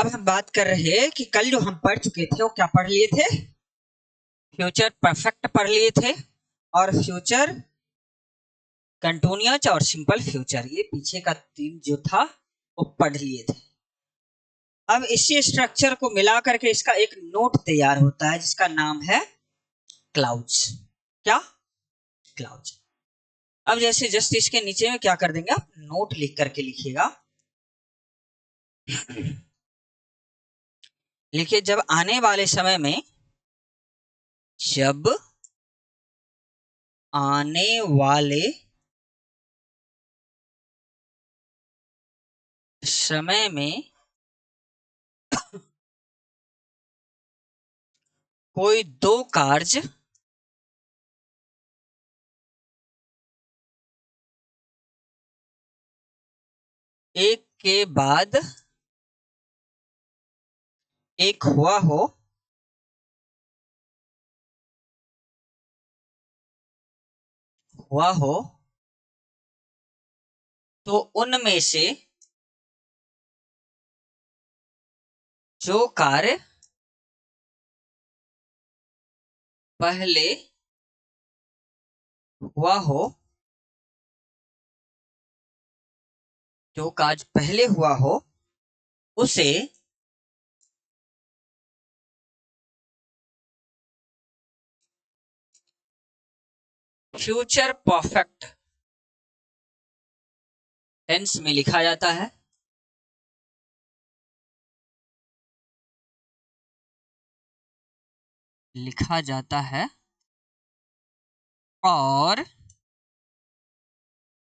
अब हम बात कर रहे हैं कि कल जो हम पढ़ चुके थे वो क्या पढ़ लिए थे? फ्यूचर परफेक्ट पढ़ लिए थे और फ्यूचर कंटिन्यूअस और सिंपल फ्यूचर, ये पीछे का तीन जो था वो पढ़ लिए थे। अब इसी स्ट्रक्चर को मिला करके इसका एक नोट तैयार होता है जिसका नाम है क्लाउड्स। क्या? क्लाउड्स। अब जैसे जस्ट इसके नीचे में क्या कर देंगे, आप नोट लिख करके लिखिएगा। लिखिए, जब आने वाले समय में, जब आने वाले समय में कोई दो कार्य एक के बाद एक हुआ हो तो उनमें से जो कार्य पहले हुआ हो, जो कार्य पहले हुआ हो उसे फ्यूचर परफेक्ट टेंस में लिखा जाता है। और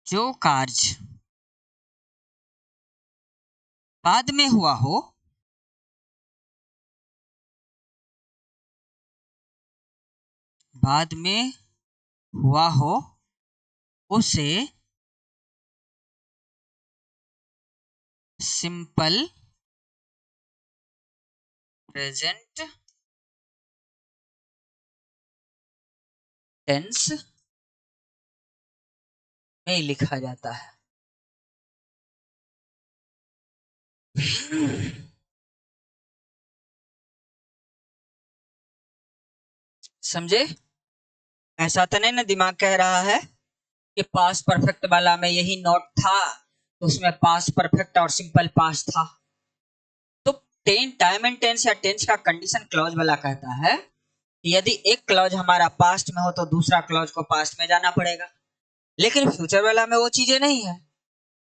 जो कार्य बाद में हुआ हो उसे सिंपल प्रेजेंट टेंस में लिखा जाता है। समझे? ऐसा तो नहीं ना दिमाग कह रहा है कि पास्ट परफेक्ट वाला में यही नोट था तो उसमें पास्ट परफेक्ट और सिंपल पास्ट था। तो टाइम एंड टेंस या टेंस का कंडीशन क्लॉज वाला कहता है कि यदि एक क्लॉज हमारा पास्ट में हो तो दूसरा क्लॉज को पास्ट में जाना पड़ेगा, लेकिन फ्यूचर वाला में वो चीजें नहीं है।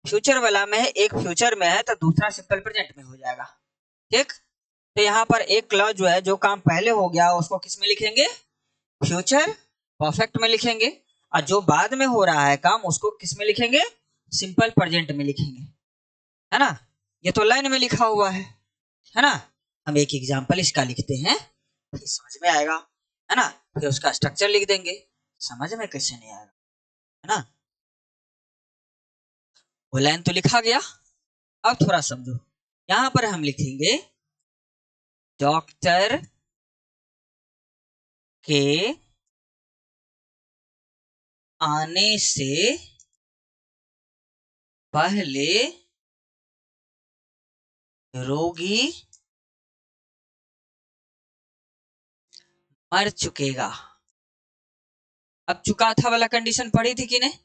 फ्यूचर वाला में एक फ्यूचर में है तो दूसरा सिंपल प्रेजेंट में हो जाएगा। ठीक, तो यहाँ पर एक क्लॉज जो है, जो काम पहले हो गया उसको किस में लिखेंगे? फ्यूचर परफेक्ट में लिखेंगे, और जो बाद में हो रहा है काम उसको किस में लिखेंगे? सिंपल प्रेजेंट में लिखेंगे, है ना? ये तो लाइन में लिखा हुआ है ना? हम एक एग्जांपल इसका लिखते हैं, फिर समझ में आएगा, है ना? फिर उसका स्ट्रक्चर लिख देंगे, समझ में कैसे नहीं आएगा, है ना? वो लाइन तो लिखा गया। अब थोड़ा समझो, यहां पर हम लिखेंगे डॉक्टर के आने से पहले रोगी मर चुकेगा। अब चुका था वाला कंडीशन पढ़ी थी कि नहीं?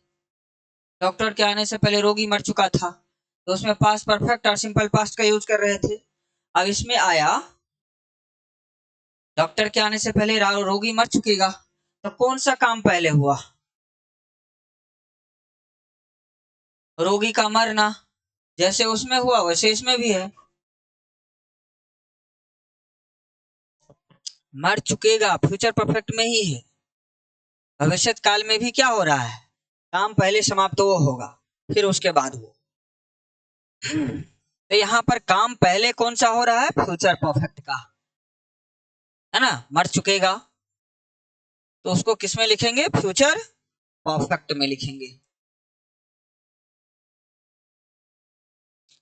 डॉक्टर के आने से पहले रोगी मर चुका था, तो उसमें पास्ट परफेक्ट और सिंपल पास्ट का यूज कर रहे थे। अब इसमें आया डॉक्टर के आने से पहले रोगी मर चुकेगा, तो कौन सा काम पहले हुआ? रोगी का मरना। जैसे उसमें हुआ वैसे इसमें भी है, मर चुकेगा फ्यूचर परफेक्ट में ही है। भविष्य काल में भी क्या हो रहा है? काम पहले समाप्त वो होगा, फिर उसके बाद वो। तो यहाँ पर काम पहले कौन सा हो रहा है? फ्यूचर परफेक्ट का, है ना? मर चुकेगा, तो उसको किस में लिखेंगे? फ्यूचर परफेक्ट में लिखेंगे।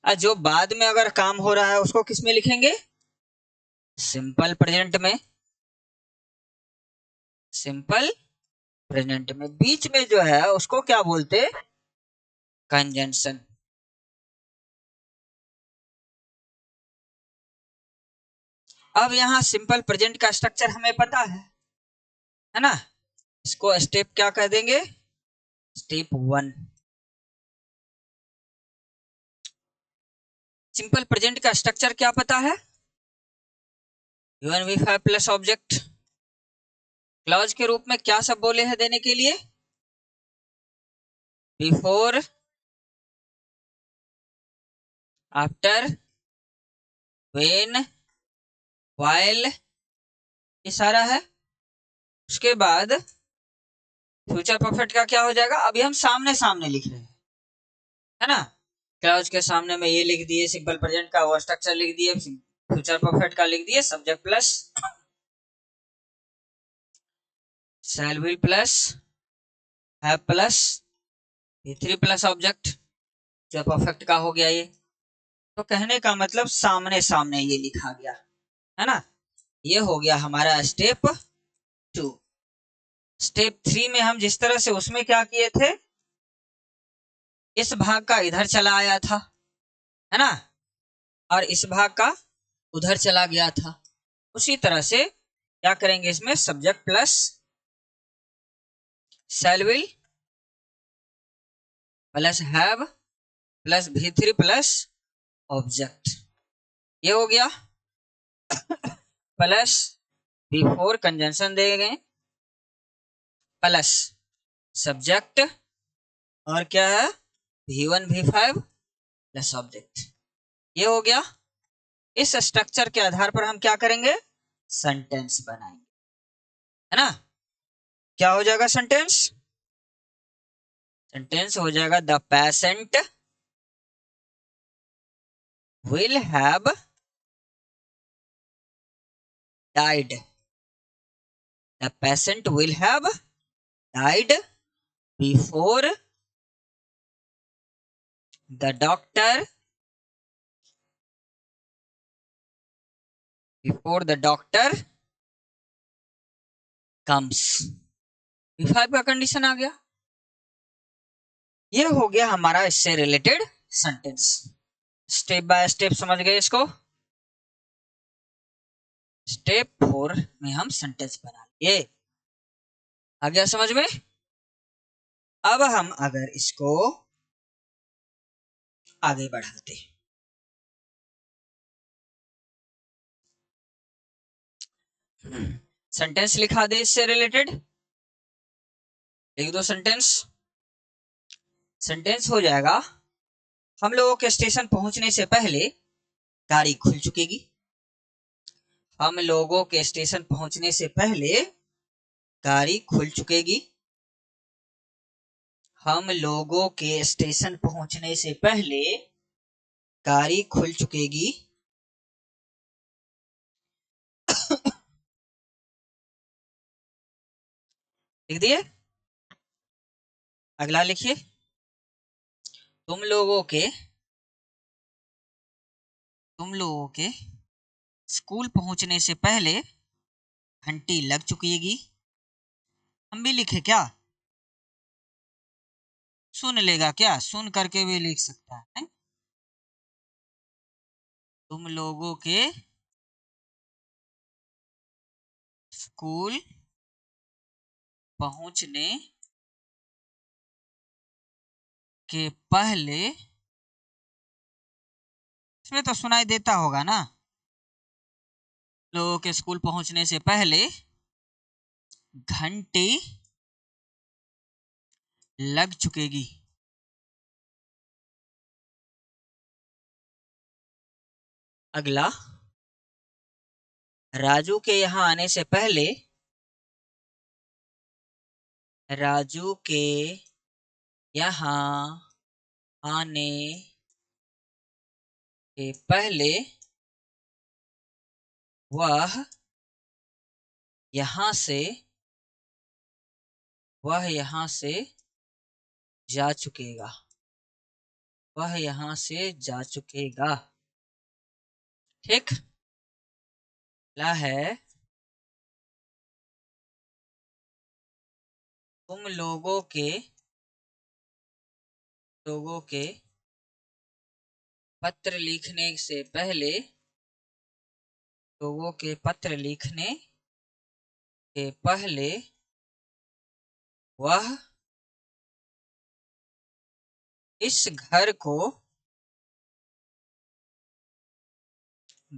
जो बाद में अगर काम हो रहा है उसको किस में लिखेंगे? सिंपल प्रेजेंट में। सिंपल प्रेजेंट में बीच में जो है उसको क्या बोलते? कंजंक्शन। अब यहाँ सिंपल प्रेजेंट का स्ट्रक्चर हमें पता है ना। इसको स्टेप क्या कह देंगे, स्टेप 1। सिंपल प्रेजेंट का स्ट्रक्चर क्या पता है, V1 V5 plus object. Clause के रूप में क्या सब बोले हैं देने के लिए, बिफोर, आफ्टर, व्हेन, व्हाइल, ये सारा है। उसके बाद फ्यूचर परफेक्ट का क्या हो जाएगा, अभी हम सामने सामने लिख रहे हैं, है ना। क्लॉज के सामने में ये लिख दिए, सिंपल प्रेजेंट का वो स्ट्रक्चर लिख दिए, फ्यूचर परफेक्ट का लिख दिए, subject plus shall will plus have plus V3 plus object, जो परफेक्ट का हो गया ये। तो कहने का मतलब सामने सामने ये लिखा गया, है ना। ये हो गया हमारा स्टेप 2। स्टेप 3 में हम जिस तरह से उसमें क्या किए थे, इस भाग का इधर चला आया था, है ना, और इस भाग का उधर चला गया था। उसी तरह से क्या करेंगे, इसमें subject plus shall will plus have plus V3 plus object, ये हो गया। प्लस V4 कंजंक्शन देंगे प्लस सब्जेक्ट, और क्या है V1 V5 प्लस ऑब्जेक्ट, ये हो गया। इस स्ट्रक्चर के आधार पर हम क्या करेंगे, सेंटेंस बनाएंगे, है ना। क्या हो जाएगा सेंटेंस, सेंटेंस हो जाएगा the patient will have died, the patient will have died before the doctor, before the doctor comes. V5 का कंडीशन आ गया। ये हो गया हमारा इससे related sentence. Step by step समझ गए इसको। स्टेप 4 में हम सेंटेंस बना लिए, आ गया समझ में। अब हम अगर इसको आगे बढ़ाते, सेंटेंस लिखा दे इससे रिलेटेड, लिख दो सेंटेंस। सेंटेंस हो जाएगा, हम लोगों के स्टेशन पहुंचने से पहले गाड़ी खुल चुकेगी। हम लोगों के स्टेशन पहुंचने से पहले गाड़ी खुल चुकेगी। हम लोगों के स्टेशन पहुंचने से पहले गाड़ी खुल चुकेगी। लिख दिए। अगला लिखिए, तुम लोगों के स्कूल पहुंचने से पहले घंटी लग चुकीगी। हम भी लिखे क्या, सुन लेगा क्या, सुन करके भी लिख सकता है। तुम लोगों के स्कूल पहुंचने के पहले, इसमें तो सुनाई देता होगा ना, लोगों के स्कूल पहुंचने से पहले घंटी लग चुकेगी। अगला, राजू के यहां आने से पहले, राजू के यहां आने के पहले वह यहां से जा चुकेगा, वह यहां से जा चुकेगा। ठीक ला है, तुम लोगों के पत्र लिखने से पहले लोगों के पत्र लिखने के पहले वह इस घर को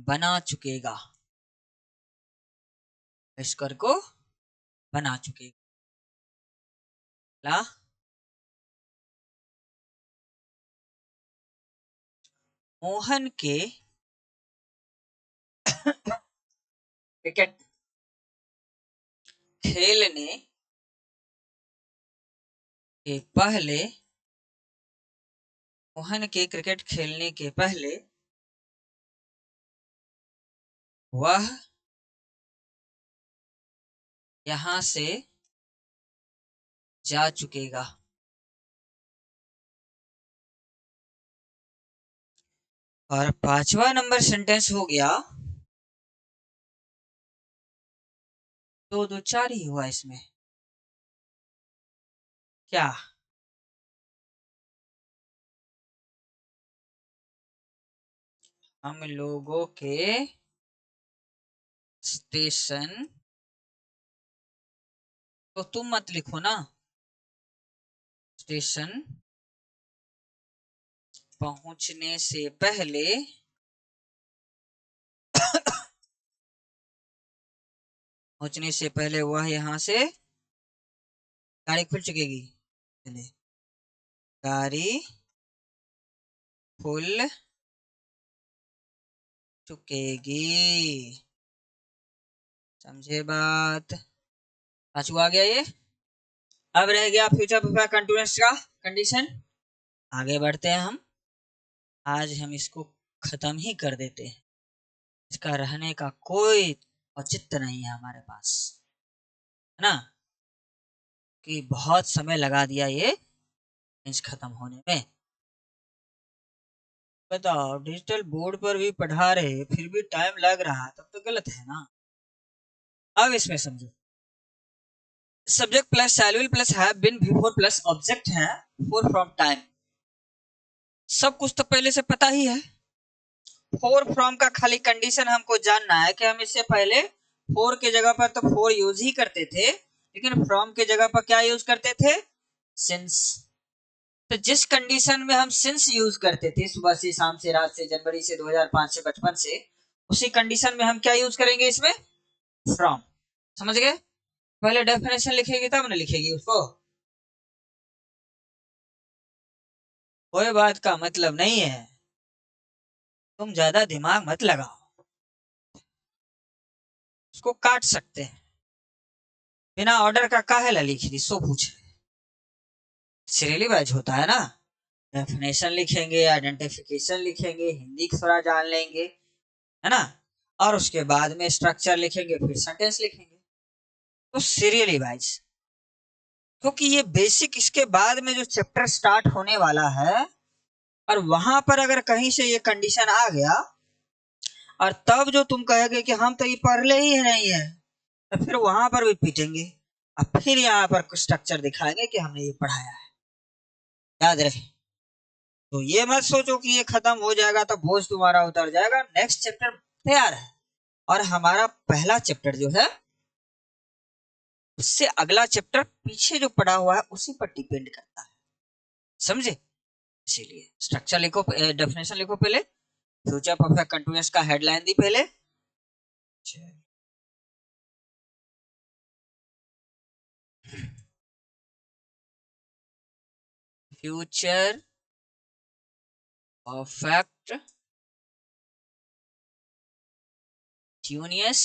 बना चुकेगा, इस घर को बना चुकेगा। मोहन के क्रिकेट खेलने के पहले, मोहन के क्रिकेट खेलने के पहले वह यहां से जा चुकेगा। और 5वां नंबर सेंटेंस हो गया, दो दो चार ही हुआ इसमें क्या? हम लोगों के स्टेशन, तो तुम मत लिखो ना, स्टेशन पहुंचने से पहले वह यहां से गाड़ी खुल चुकेगी, चले गाड़ी खुल चुकेगी। समझे बात? पांचवा आ गया ये। अब रह गया फ्यूचर परफेक्ट कंटीन्यूअस का कंडीशन। आगे बढ़ते हैं हम, आज हम इसको खत्म ही कर देते हैं, इसका रहने का कोई औचित्य नहीं है हमारे पास, है ना, कि बहुत समय लगा दिया ये इंच खत्म होने में। बताओ, डिजिटल बोर्ड पर भी पढ़ा रहे फिर भी टाइम लग रहा, तब तो गलत है ना। अब इसमें समझो, subject plus shall will plus have been before plus object है फॉर फ्रॉम टाइम, सब कुछ तो पहले से पता ही है। फोर फ्रॉम का खाली कंडीशन हमको जानना है कि हम इससे पहले फोर के जगह पर तो फोर यूज ही करते थे, लेकिन फ्रॉम के जगह पर क्या यूज करते थे? सिंस। तो जिस कंडीशन में हम सिंस यूज करते थे, सुबह से, शाम से, रात से, जनवरी से, 2005 से, बचपन से, उसी कंडीशन में हम क्या यूज करेंगे इसमें? फ्रॉम। समझ गए? पहले डेफिनेशन लिखेगी तब ना लिखेगी उसको, कोई बात का मतलब नहीं है, तुम ज्यादा दिमाग मत लगाओ, उसको काट सकते हैं। बिना ऑर्डर का काहे ला लिख दी, सो पूछ रहे, सीरियली वाइज होता है ना। डेफिनेशन लिखेंगे, आइडेंटिफिकेशन लिखेंगे, हिंदी थोड़ा जान लेंगे, है ना, और उसके बाद में स्ट्रक्चर लिखेंगे, फिर सेंटेंस लिखेंगे, तो सीरियली वाइज, क्योंकि ये बेसिक, इसके बाद में जो चैप्टर स्टार्ट होने वाला है, और वहां पर अगर कहीं से ये कंडीशन आ गया और तब जो तुम कहोगे कि हम तो ये पढ़ ले ही नहीं है, तो फिर वहां पर भी पीटेंगे, और फिर यहाँ पर कुछ स्ट्रक्चर दिखाएंगे कि हमने ये पढ़ाया है। याद रहे, तो ये मत सोचो कि ये खत्म हो जाएगा तो बोझ तुम्हारा उतर जाएगा, नेक्स्ट चैप्टर तैयार है, और हमारा पहला चैप्टर जो है उससे अगला चैप्टर पीछे जो पड़ा हुआ है उसी पर डिपेंड करता है, समझे? इसीलिए स्ट्रक्चर लिखो, डेफिनेशन लिखो पहले, फ्यूचर परफेक्ट कंटीन्यूअस का हेडलाइन दी पहले, फ्यूचर परफेक्ट कंटीन्यूअस,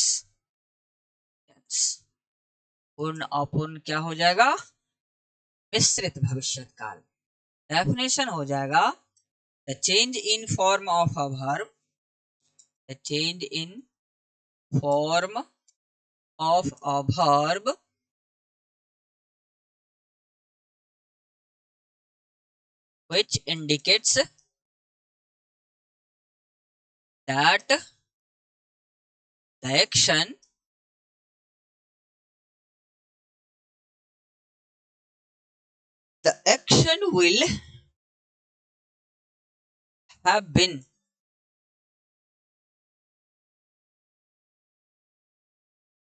पूर्ण अपूर्ण क्या हो जाएगा? मिश्रित भविष्यत काल। डेफिनेशन हो जाएगा, the change in form of a verb, the change in form of a verb which indicates that the action will have been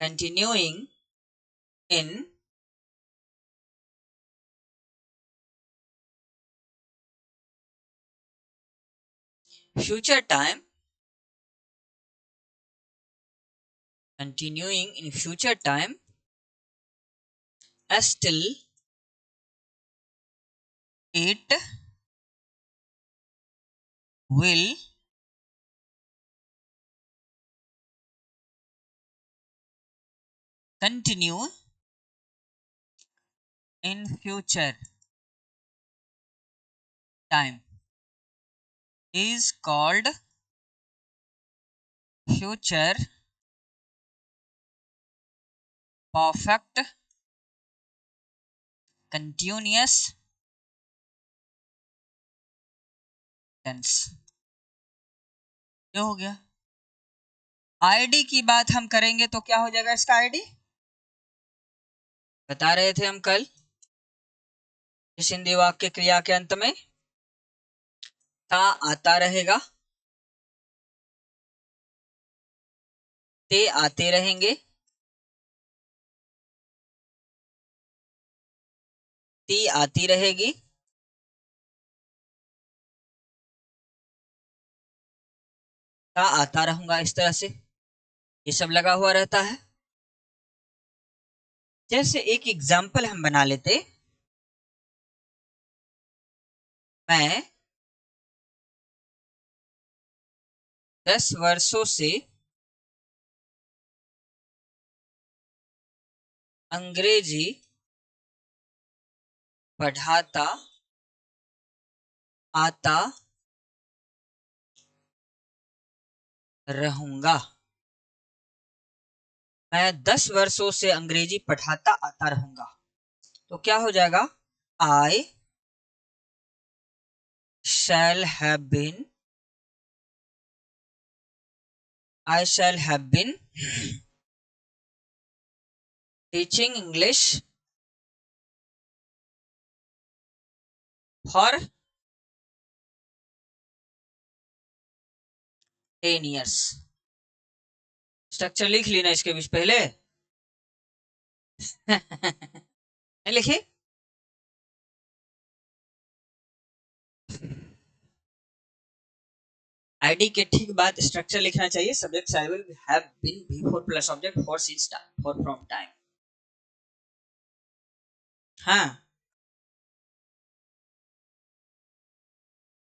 continuing in future time, continuing in future time, still it will continue in future time is called future perfect continuous tense। ये हो गया। ID की बात हम करेंगे तो क्या हो जाएगा इसका आईडी, बता रहे थे हम कल, इस हिंदी वाक्य क्रिया के अंत में ता आता रहेगा, ते आते रहेंगे, ती आती रहेगी, ता आता रहूंगा, इस तरह से ये सब लगा हुआ रहता है। जैसे एक एग्जाम्पल हम बना लेते, मैं 10 वर्षों से अंग्रेजी पढ़ाता आता रहूंगा। मैं 10 वर्षों से अंग्रेजी पढ़ाता आता रहूंगा, तो क्या हो जाएगा, आई shall have been teaching English for 10 years। Structure लिख ली ना इसके बीच पहले नहीं लिखी, आईडी के ठीक बाद स्ट्रक्चर लिखना चाहिए, subject I will have been before plus object for since time for from time. हाँ,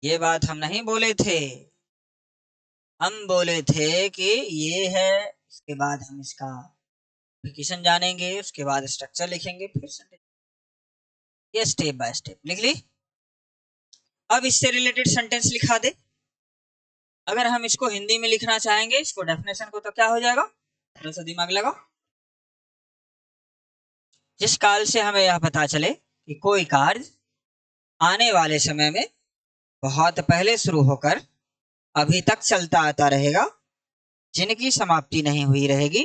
ये बात हम नहीं बोले थे, हम बोले थे कि ये है, इसके बाद हम इसका एप्लीकेशन जानेंगे, उसके बाद स्ट्रक्चर लिखेंगे, फिर सेंटेंस, ये स्टेप बाय स्टेप लिख ली। अब इससे रिलेटेड सेंटेंस लिखा दे। अगर हम इसको हिंदी में लिखना चाहेंगे, इसको डेफिनेशन को, तो क्या हो जाएगा, थोड़ा सा दिमाग लगाओ। जिस काल से हमें यह पता चले कि कोई कार्य आने वाले समय में बहुत पहले शुरू होकर अभी तक चलता आता रहेगा, जिनकी समाप्ति नहीं हुई रहेगी,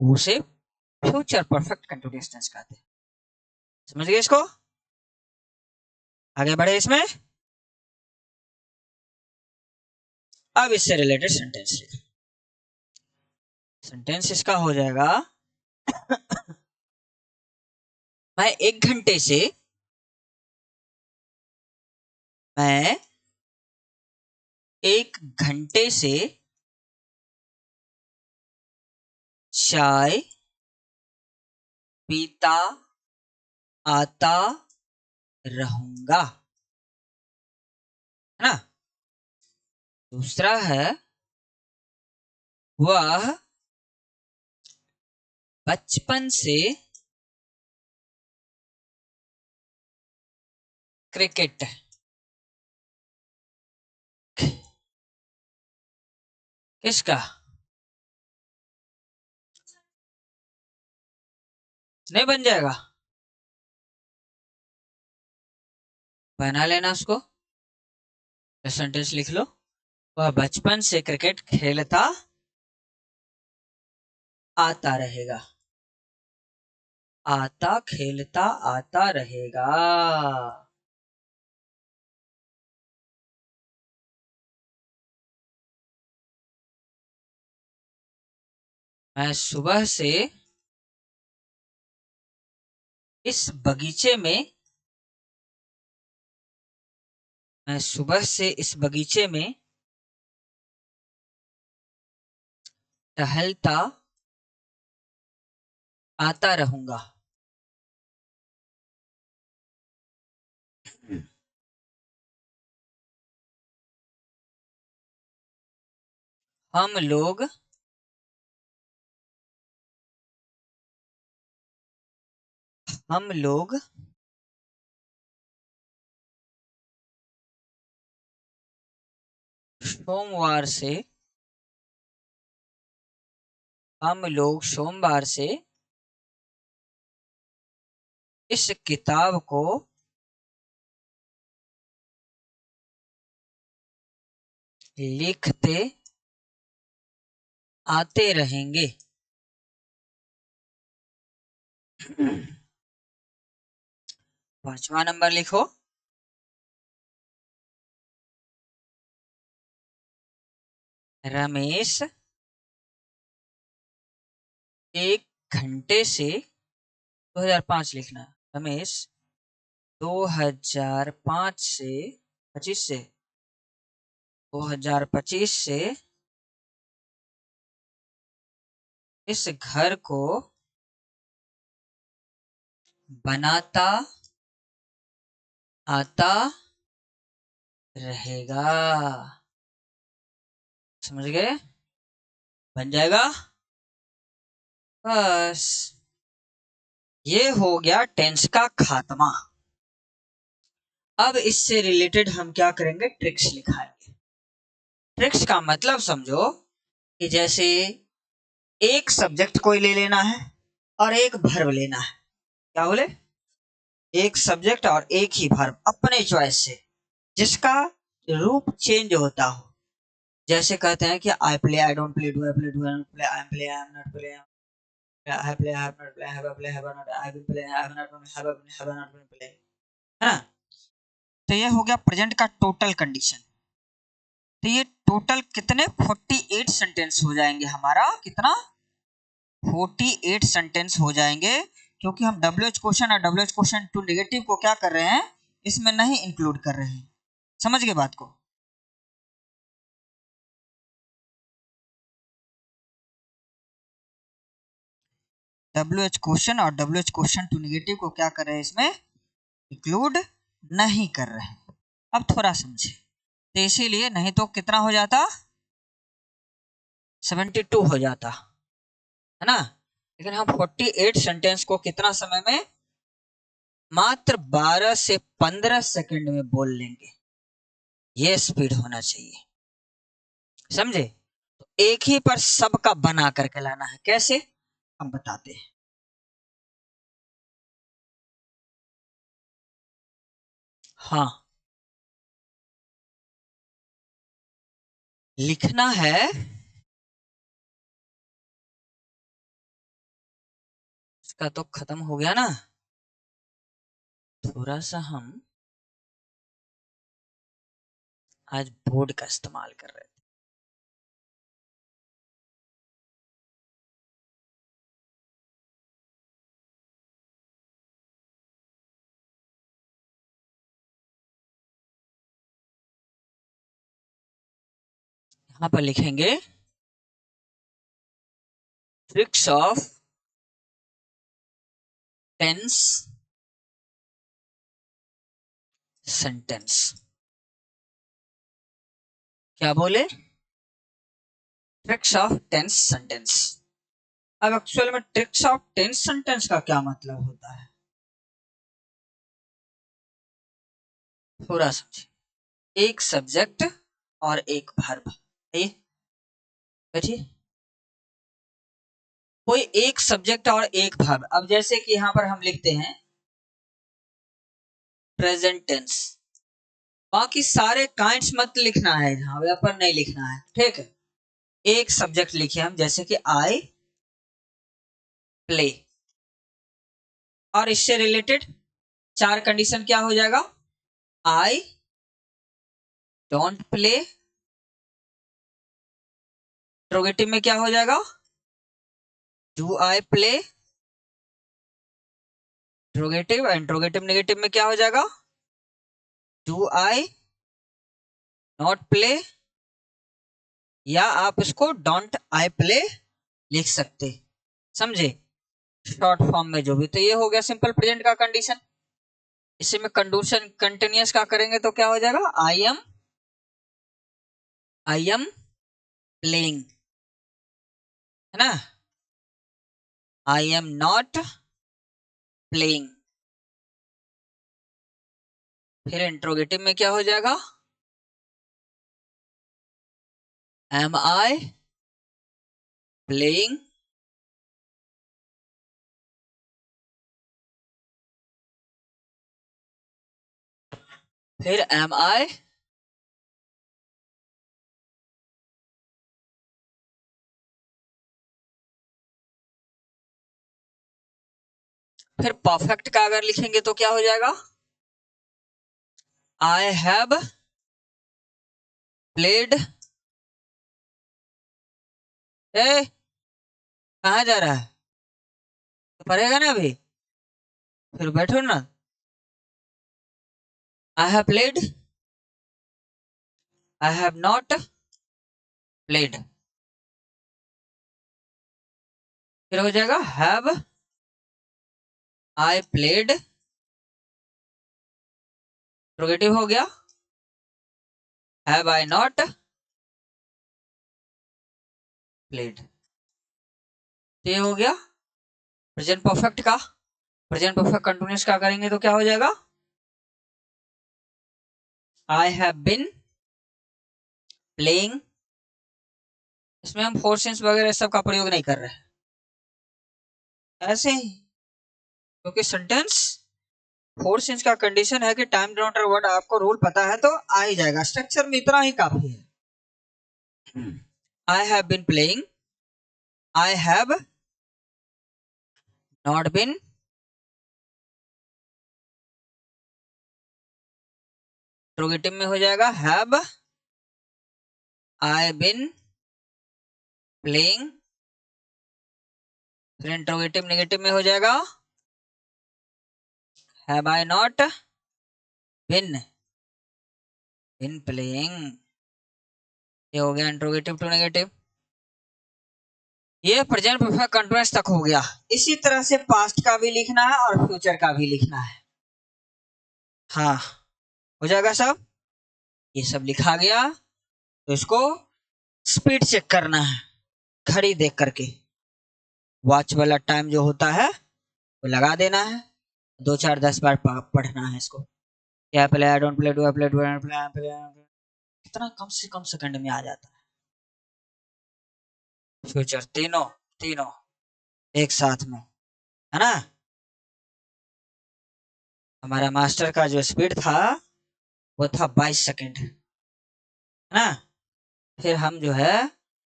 उसे फ्यूचर परफेक्ट कंटीन्यूअस टेंस कहते हैं। समझ गए इसको, आगे बढ़े इसमें। अब इससे रिलेटेड सेंटेंस लिख, सेंटेंस इसका हो जाएगा मैं 1 घंटे से मैं 1 घंटे से चाय पीता आता रहूंगा, है ना। दूसरा है, वह बचपन से क्रिकेट किसका नहीं बन जाएगा, बना लेना उसको, सेंटेंस लिख लो, वह बचपन से क्रिकेट खेलता आता रहेगा, आता खेलता आता रहेगा। मैं सुबह से इस बगीचे में मैं सुबह से इस बगीचे में टहलता आता रहूंगा। हम लोग हम लोग सोमवार से हम लोग सोमवार से इस किताब को लिखते आते रहेंगे। 5वां नंबर लिखो। रमेश 1 घंटे से 2005 लिखना है। रमेश 2005 से 25 से 2025 से इस घर को बनाता आता रहेगा। समझ गए? बन जाएगा। बस ये हो गया टेंस का खात्मा। अब इससे रिलेटेड हम क्या करेंगे? ट्रिक्स लिखाएंगे। ट्रिक्स का मतलब समझो कि जैसे एक सब्जेक्ट कोई ले लेना है और एक वर्ब लेना है। क्या बोले? एक सब्जेक्ट और एक ही वर्ब अपने चॉइस से, जिसका रूप चेंज होता हो। जैसे कहते हैं कि I play, I don't play, do I play, do I not play, I am play, I am not play, I play, I have not play, have a play, have not, I will play, I have not, have not been play, है ना? तो ये हो गया present का total condition. तो ये total कितने 48 सेंटेंस हो जाएंगे हमारा। कितना? 48 सेंटेंस हो जाएंगे, क्योंकि हम WH क्वेश्चन और WH क्वेश्चन टू नेगेटिव को क्या कर रहे हैं, इसमें नहीं इंक्लूड कर रहे हैं। समझ गए बात को? WH क्वेश्चन और WH क्वेश्चन टू नेगेटिव को क्या कर रहे हैं, इसमें इंक्लूड नहीं कर रहे हैं। अब थोड़ा समझे, तो इसीलिए नहीं तो कितना हो जाता, 72 हो जाता, है ना? लेकिन हम 48 सेंटेंस को कितना समय में, मात्र 12 से 15 सेकंड में बोल लेंगे। ये स्पीड होना चाहिए। समझे? तो एक ही पर सबका बना करके लाना है। कैसे? हम बताते हैं। हाँ, लिखना है। इसका तो खत्म हो गया ना। थोड़ा सा हम आज बोर्ड का इस्तेमाल कर रहे थे। यहां पर लिखेंगे ट्रिक्स ऑफ टेंस सेंटेंस। क्या बोले? Tricks of tense sentence. अब एक्चुअल में ट्रिक्स ऑफ टेंस सेंटेंस का क्या मतलब होता है, थोड़ा समझिए। एक सब्जेक्ट और एक वर्ब। बैठिए। कोई एक सब्जेक्ट और एक वर्ब। अब जैसे कि यहां पर हम लिखते हैं प्रेजेंट टेंस, बाकी सारे काइंड्स मत लिखना है, यहां व्यापर नहीं लिखना है, ठीक है? एक सब्जेक्ट लिखे हम, जैसे कि आई प्ले, और इससे रिलेटेड 4 कंडीशन क्या हो जाएगा? आई डोंट प्ले, इंट्रोगेटिव में क्या हो जाएगा? Do I play, interrogative, interrogative negative में क्या हो जाएगा, डू आई नॉट प्ले, या आप इसको डोंट आई प्ले लिख सकते, समझे, शॉर्ट फॉर्म में जो भी। तो ये हो गया सिंपल प्रेजेंट का कंडीशन। इसी में कंडीशन कंटिन्यूअस का करेंगे तो क्या हो जाएगा, आई एम प्लेइंग, है ना, आई एम नॉट प्लेइंग। फिर इंट्रोगेटिव में क्या हो जाएगा, एम आई प्लेइंग, फिर एम आई फिर परफेक्ट का अगर लिखेंगे तो क्या हो जाएगा, आई हैव प्लेड, ए कहाँ जा रहा है, तो पढ़ेगा ना अभी, फिर बैठो ना, I have played, I have not played, फिर हो जाएगा हैव आई प्लेड, इंट्रोगेटिव हो गया, हैव आई नॉट प्लेड, ये हो गया प्रेजेंट परफेक्ट का। प्रेजेंट परफेक्ट कंटिन्यूअस का करेंगे तो क्या हो जाएगा, आई हैव बिन प्लेइंग, इसमें हम फोर सेंस वगैरह सब का प्रयोग नहीं कर रहे हैं, ऐसे ही, क्योंकि सेंटेंस फोर सेंस का कंडीशन है कि टाइम डिनोटर वर्ड आपको रूल पता है तो आ ही जाएगा, स्ट्रक्चर में इतना ही काफी है। I have been playing, I have not been, interrogative में हो जाएगा हैव आई बिन प्लेइंग, फिर इंट्रोगेटिव नेगेटिव में हो जाएगा have I not been playing, ये हो गया इंट्रोगेटिव टू नेगेटिव। ये प्रेजेंट परफेक्ट कंटिन्यूअस तक हो गया। इसी तरह से पास्ट का भी लिखना है और फ्यूचर का भी लिखना है। हाँ हो जाएगा सब, ये सब लिखा गया तो इसको स्पीड चेक करना है, घड़ी देख करके, वॉच वाला टाइम जो होता है वो लगा देना है, 2 4 10 बार पढ़ना है इसको, क्या play, I don't play, do I play, do I play, कितना कम से कम सेकंड में आ जाता है। फ्यूचर तीनों तीनों एक साथ में, है ना। हमारा मास्टर का जो स्पीड था वो था 22 सेकंड, है ना। फिर हम जो है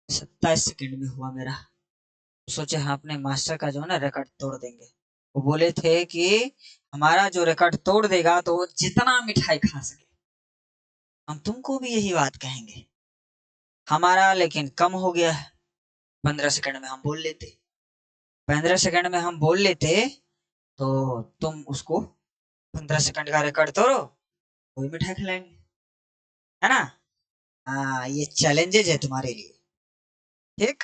27 सेकंड में हुआ मेरा, सोचे हम अपने मास्टर का जो है ना रिकॉर्ड तोड़ देंगे। वो बोले थे कि हमारा जो रिकॉर्ड तोड़ देगा तो वो जितना मिठाई खा सके, हम तुमको भी यही बात कहेंगे। हमारा लेकिन कम हो गया है, 15 सेकंड में हम बोल लेते, 15 सेकंड में हम बोल लेते तो तुम उसको 15 सेकंड का रिकॉर्ड तोड़ो, वही मिठाई खिलाएंगे, है ना। हाँ ये चैलेंजेज है तुम्हारे लिए, ठीक।